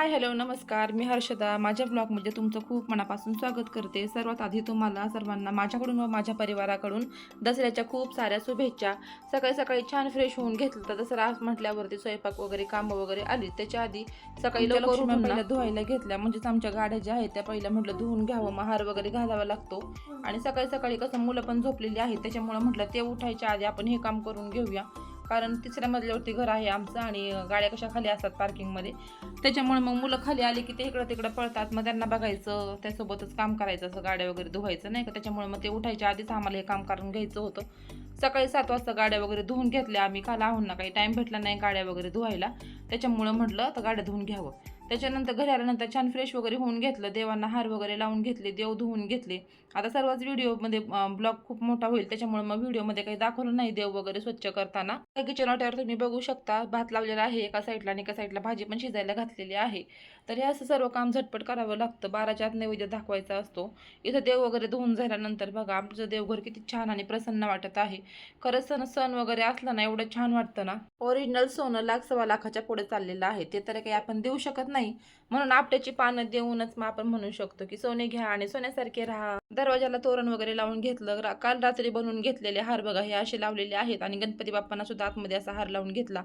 Hi hello नमस्कार. मी हर्षदा. माझ्या ब्लॉगमध्ये तुमचं खूप मनापासून स्वागत करते. सर्वात आधी तुम्हाला सर्वांना माझ्याकडून व माझ्या परिवाराकडून दसऱ्याच्या खूप साऱ्या शुभेच्छा. सकाळी सकाळी छान फ्रेश होऊन घेतलं तर दसरा म्हटल्यावरती स्वयंपाक वगैरे कामं वगैरे आली. त्याच्या आधी सकाळी लवकर उठून पहिल्या धुवायला घेतल्या. म्हणजेच आमच्या गाड्या ज्या आहेत त्या पहिल्या म्हटलं धुवून घ्यावं, महार वगैरे घालावा लागतो. आणि सकाळी सकाळी कसं मुलं पण झोपलेली आहेत त्याच्यामुळे म्हटलं ते उठायच्या आधी आपण हे काम करून घेऊया. कारण तिसऱ्या मजल्यावरती घर आहे आमचं आणि गाड्या कशा खाली असतात पार्किंगमध्ये. त्याच्यामुळे मग मुलं खाली आली की ते इकडं तिकडं पळतात. मग त्यांना बघायचं, त्यासोबतच काम करायचं, असं गाड्या वगैरे धुवायचं नाही का. त्याच्यामुळे मग ते उठायच्या आधीच आम्हाला हे काम करून घ्यायचं होतं. सकाळी 7 वाजता गाड्या वगैरे धुवून घेतल्या आम्ही. काल आहोत ना काही टाईम भेटला नाही गाड्या वगैरे धुवायला. त्याच्यामुळं म्हटलं तर गाड्या धुवून घ्यावं. त्याच्यानंतर घरी आल्यानंतर छान फ्रेश वगैरे होऊन घेतलं. देवांना हार वगैरे लावून घेतले, देव धुवून घेतले. आता सर्वच व्हिडिओमध्ये ब्लॉग खूप मोठा होईल त्याच्यामुळे मग व्हिडिओमध्ये काही दाखवलं नाही देव वगैरे स्वच्छ करताना. किचन वाट्यावर तुम्ही बघू शकता भात लावलेला आहे एका साईडला आणि एका साईडला भाजी पण शिजायला घातलेली आहे. तर हे असं सर्व काम झटपट करावं लागतं. 12च्या आत नैवेद्य दाखवायचा असतो. इथं देव वगैरे धुवून झाल्यानंतर बघा आमचं देवघर किती छान आणि प्रसन्न वाटत आहे. खरंच सण वगैरे असला ना एवढं छान वाटतं ना. ओरिजिनल सोनं 1,00,000 पुढे चाललेलं आहे. ते तर काही आपण देऊ शकत नाही. म्हणून आपट्याची पानं देऊनच मग आपण म्हणू शकतो की सोने घ्या आणि सोन्यासारखे राहा. दरवाजाला तोरण वगैरे लावून घेतलं. काल रात्री बनवून घेतलेले हार बघा हे असे लावलेले आहेत आणि गणपती बाप्पांना सुद्धा आतमध्ये असा हार लावून घेतला.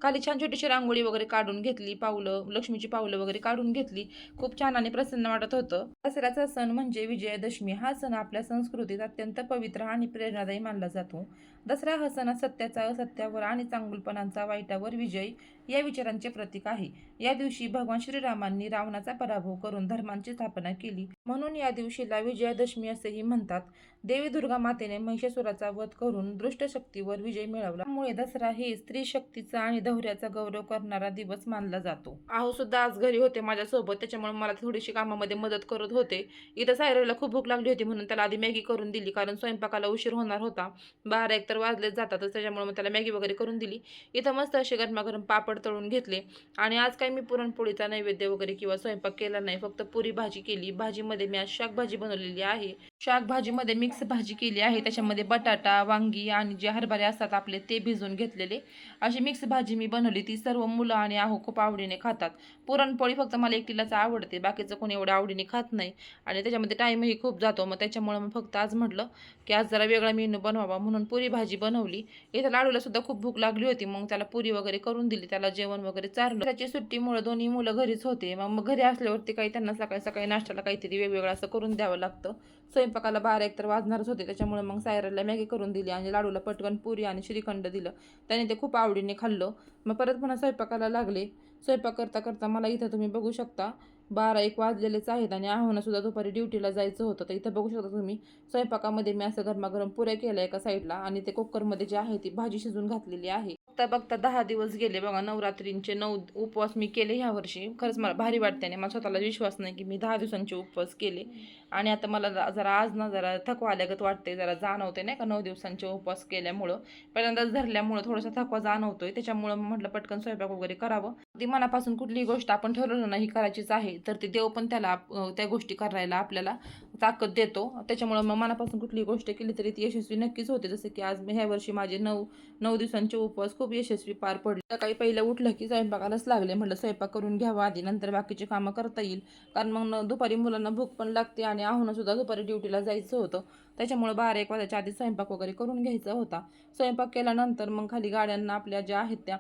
खाली छान छोटीशी रांगोळी वगैरे काढून घेतली. पावलं, लक्ष्मीची पावलं वगैरे काढून घेतली. खूप छान आणि प्रसन्न वाटत होतं. दसऱ्याचा सण म्हणजे विजयादशमी. हा सण आपल्या संस्कृतीत अत्यंत पवित्र आणि प्रेरणादायी मानला जातो. दसरा हा सण सत्याचा असत्यावर आणि चांगुलपणाचा वाईटावर विजय या विचारांचे प्रतीक आहे. या दिवशी भगवान श्रीरामांनी रावणाचा पराभव करून धर्मांची स्थापना केली. म्हणून या दिवशीला विजयादशमी असेही म्हणतात. देवी दुर्गा मातेने महिषासुराचा वध करून दुष्ट शक्तीवर विजय मिळवला. त्यामुळे दसरा हे स्त्री शक्तीचा आणि धैर्याचा गौरव करणारा दिवस मानला जातो. आहो सुद्धा आज घरी होते माझ्यासोबत, त्याच्यामुळे मला थोडीशी कामामध्ये मदत करत होते. इथं सायराला खूप भूक लागली होती म्हणून त्याला आधी मॅगी करून दिली, कारण स्वयंपाकाला उशीर होणार होता. 12-1 तर वाजलेच जातातच, त्याच्यामुळे मग त्याला मॅगी वगैरे करून दिली. इथं मस्त असे गरमागरम पापड तळून घेतले. आणि आज काही मी पुरणपोळीचा नैवेद्य वगैरे किंवा स्वयंपाक केला नाही, फक्त पुरी भाजी केली. भाजीमध्ये मी आज शाकभाजी बनवलेली आहे. शाकभाजीमध्ये मिक्स भाजी केली आहे. त्याच्यामध्ये बटाटा, वांगी आणि जे हरभरे असतात आपले ते भिजवून घेतलेले, अशी मिक्स भाजी मी बनवली. ती सर्व मुलं आणि आहो खूप आवडीने खातात. पुरणपोळी फक्त मला एकटीलाच आवडते, बाकीचं कोणी एवढं आवडीने खात नाही आणि त्याच्यामध्ये टाईमही खूप जातो. मग त्याच्यामुळे मग फक्त आज म्हटलं की आज जरा वेगळा मेनू बनवावा म्हणून पुरी भाजी बनवली. इथं लाडूला सुद्धा खूप भूक लागली होती, मग त्याला पुरी वगैरे करून दिली, त्याला जेवण वगैरे चारलं. त्याची सुट्टीमुळे दोन्ही मुलं घरीच होते. मग घरी असल्यावरती काही त्यांना सकाळी सकाळी नाश्त्याला काहीतरी वेगवेगळं असं करून द्यावं लागतं. स्वयंपाकाला 12-1 तर वाजणारच होते, त्याच्यामुळे मग सायराला मॅगी करून दिली आणि लाडूला पटकन पुरी आणि श्रीखंड दिलं. त्याने ते खूप आवडीने खाल्लं. मग परत पुन्हा स्वयंपाकाला लागले. स्वयंपाक करता करता मला इथं तुम्ही बघू शकता 12-1 वाजलेलेच आहेत आणि आहोना सुद्धा दुपारी ड्युटीला जायचं होतं. तर इथं बघू शकता तुम्ही स्वयंपाकामध्ये मी असं गरमागरम पुऱ्या केल्या एका साईडला आणि ते कुकरमध्ये जे आहे ती भाजी शिजून घातलेली आहे. बघता बघता 10 दिवस गेले बघा. नवरात्रींचे 9 उपवास मी केले ह्या वर्षी. खरंच मला भारी वाटते आणि मला स्वतःला विश्वास नाही की मी 10 दिवसांचे उपवास केले. आणि आता मला जरा आज ना जरा थकवा आल्यागत वाटते, जरा जाणवते नाही का 9 दिवसांचे उपवास केल्यामुळं. पहिल्यांदाच धरल्यामुळं थोडासा थकवा जाणवतोय. त्याच्यामुळं म्हटलं पटकन स्वयंपाक वगैरे करावं. ती मनापासून कुठलीही गोष्ट आपण ठरवलं नाही करायचीच आहे तर ते देव पण त्याला त्या गोष्टी करायला आपल्याला ताकद देतो. त्याच्यामुळं मग मनापासून कुठलीही गोष्ट केली तरी ती यशस्वी नक्कीच होते. जसं की आज ह्या वर्षी माझे 9 दिवसांचे उपवास खूप यशस्वी पार पडले. सकाळी पहिलं उठलं की स्वयंपाकालाच लागले. म्हटलं स्वयंपाक करून घ्यावा आधी, नंतर बाकीची कामं करता येईल. कारण मग दुपारी मुलांना भूक पण लागते आणि आहोना सुद्धा दुपारी ड्युटीला जायचं होतं. त्याच्यामुळे 12-1 वाजायच्या आधी स्वयंपाक वगैरे करून घ्यायचा होता. स्वयंपाक केल्यानंतर मग खाली गाड्यांना आपल्या ज्या आहेत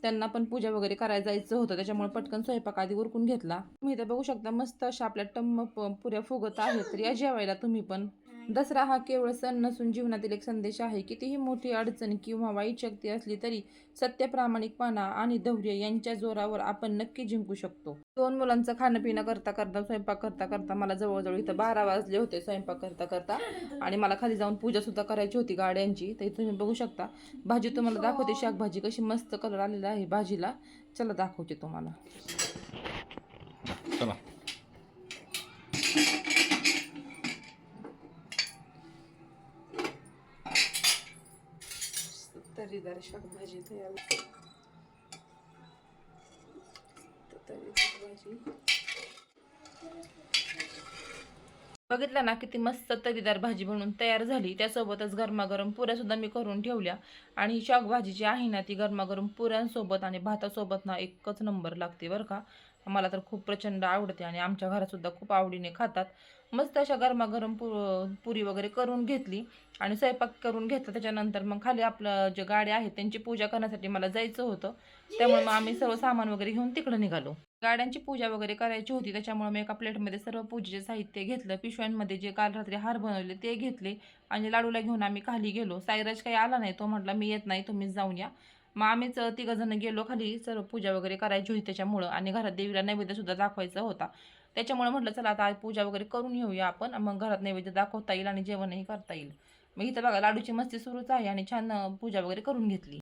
त्यांना पण पूजा वगैरे करायला जायचं होतं. त्याच्यामुळे पटकन स्वयंपाक आधी उरकून घेतला. तुम्ही इथं बघू शकता मस्त अशा आपल्या टम्म पुऱ्या फुगत आहेत. तर या जेवायला तुम्ही पण. दसरा हा केवळ सण नसून जीवनातील एक संदेश आहे. कितीही मोठी अडचण किंवा वाईट शक्ती असली तरी सत्य, प्रामाणिकपणा आणि धैर्य यांच्या जोरावर आपण नक्की जिंकू शकतो. 2 मुलांचं खाणं पिणं करता करता स्वयंपाक करता करता मला जवळजवळ इथं 12 वाजले होते स्वयंपाक करता करता. आणि मला खाली जाऊन पूजा सुद्धा करायची होती गाड्यांची. तर तुम्ही बघू शकता भाजी तुम्हाला दाखवते. शाकभाजी कशी मस्त कलर आलेला आहे भाजीला. चला दाखवते तुम्हाला. चला तर्रीदार शाकभाजी तयार. बघितलं ना किती मस्त तर्रीदार भाजी बनवून तयार झाली. त्यासोबतच गरमागरम पुऱ्या सुद्धा मी करून ठेवल्या. आणि ही शाकभाजी जी आहे ना ती गरमागरम पुऱ्यांसोबत आणि भातासोबत ना एकच नंबर लागते बरं का. मला तर खूप प्रचंड आवडते आणि आमच्या घरातसुद्धा खूप आवडीने खातात. मस्त अशा गरमागरम पुरी वगैरे करून घेतली आणि स्वयंपाक करून घेतला. त्याच्यानंतर मग खाली आपलं जे गाड्या आहेत त्यांची पूजा करण्यासाठी मला जायचं होतं. त्यामुळे मग आम्ही सर्व सामान वगैरे घेऊन तिकडं निघालो. गाड्यांची पूजा वगैरे करायची होती, त्याच्यामुळे मी एका प्लेटमध्ये सर्व पूजेचे साहित्य घेतलं. पिशव्यांमध्ये जे काल रात्री हार बनवले ते घेतले आणि लाडूला घेऊन आम्ही खाली गेलो. साईराज काही आला नाही, तो म्हटला मी येत नाही, तुम्हीच जाऊन या. मग आम्हीच तिघंजण गेलो खाली. सर्व पूजा वगैरे करायची होती त्याच्यामुळं आणि घरात देवीला नैवेद्य सुद्धा दाखवायचा होता. त्याच्यामुळे म्हटलं चला आता आज पूजा वगैरे करून येऊया आपण, मग घरात नैवेद्य दाखवता येईल आणि जेवणही करता येईल. मग इथं बघा लाडूची मस्ती सुरूच आहे आणि छान पूजा वगैरे करून घेतली.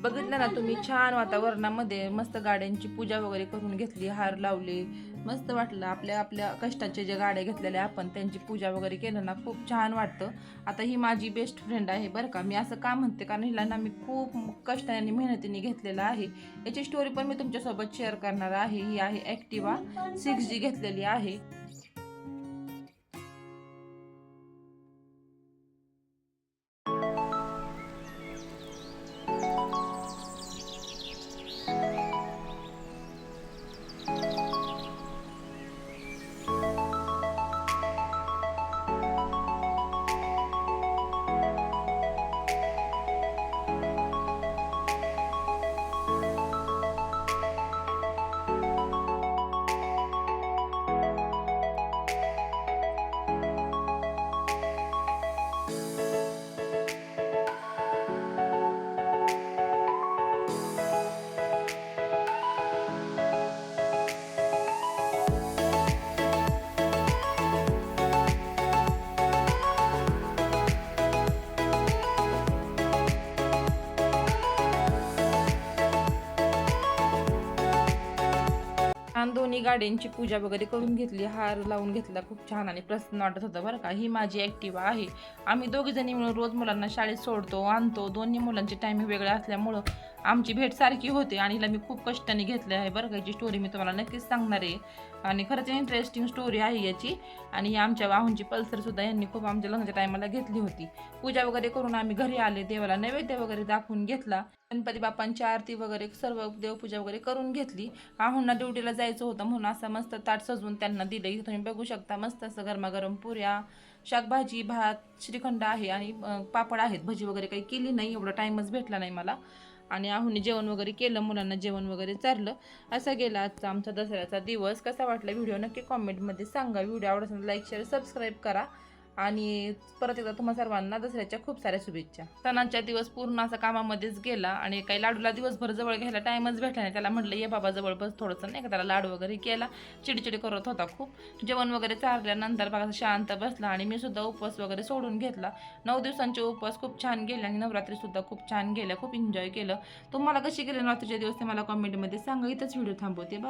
बघितलं ना तुम्ही, छान वातावरणामध्ये मस्त गाड्यांची पूजा वगैरे करून घेतली, हार लावले, मस्त वाटलं. आपल्या आपल्या कष्टाचे जे गाड्या घेतलेल्या आपण त्यांची पूजा वगैरे केलं ना, खूप छान वाटतं. आता ही माझी बेस्ट फ्रेंड आहे बरं का. मी असं का म्हणते, कारण हिला ना मी खूप कष्टाने आणि मेहनतीने घेतलेलं आहे. याची स्टोरी पण मी तुमच्यासोबत शेअर करणार आहे. ही आहे ॲक्टिवा 6G घेतलेली आहे. छान दोन्ही गाड्यांची पूजा वगैरे करून घेतली, हार लावून घेतला, खूप छान आणि प्रसन्न वाटत होतं बरं का. ही माझी ॲक्टिवा आहे. आम्ही दोघी जणी मिळून रोज मुलांना शाळेत सोडतो, आणतो. दोन्ही मुलांचे टायमिंग वेगळे असल्यामुळं आमची भेट सारखी होते आणि हिला मी खूप कष्टाने घेतले आहे बरं का. याची स्टोरी मी तुम्हाला नक्कीच सांगणार आहे आणि खरंच इंटरेस्टिंग स्टोरी आहे याची. आणि आमच्या वाहूंची पल्सरसुद्धा यांनी खूप आमच्या लग्नाच्या टायमाला घेतली होती. पूजा वगैरे करून आम्ही घरी आले, देवाला नैवेद्य वगैरे दाखवून घेतला, गणपती बाप्पांची आरती वगैरे सर्व देवपूजा वगैरे करून घेतली. आहोंना ड्युटीला जायचं होतं म्हणून असं मस्त ताट सजवून त्यांना दिलं. इथं तुम्ही बघू शकता मस्त असं गरमागरम पुऱ्या, शाकभाजी, भात, श्रीखंड आहे आणि पापड आहेत. भजी वगैरे काही केली नाही, एवढा टाईमच भेटला नाही मला. आणि आहुनी जेवण वगैरे केलं, मुलांना जेवण वगैरे चारलं. असा गेला आजचा आमचा दसऱ्याचा दिवस. कसा वाटला व्हिडिओ नक्की कॉमेंटमध्ये सांगा. व्हिडिओ आवडत असेल लाईक शेअर सबस्क्राईब करा आणि परत एकदा तुम्हा सर्वांना दसऱ्याच्या खूप साऱ्या शुभेच्छा. सणांच्या दिवस पूर्ण असा कामामध्येच गेला आणि काही लाडूला दिवसभर जवळ घ्यायला टाईमच भेटला नाही. त्याला म्हटलं ये बाबा जवळ बस थोडंसं, नाही का, त्याला लाडू वगैरे केला. चिडचिडी करत होता खूप. जेवण वगैरे चारल्यानंतर बघा शांत बसला आणि मी सुद्धा उपवास वगैरे सोडून घेतला. 9 दिवसांचे उपवास खूप छान गेले आणि नवरात्रीसुद्धा खूप छान गेल्या, खूप एन्जॉय केलं. तुम्हाला कशी गेले नवरात्रीचे दिवस ते मला कॉमेंटमध्ये सांगा. इथंच व्हिडिओ थांबवते. बाय.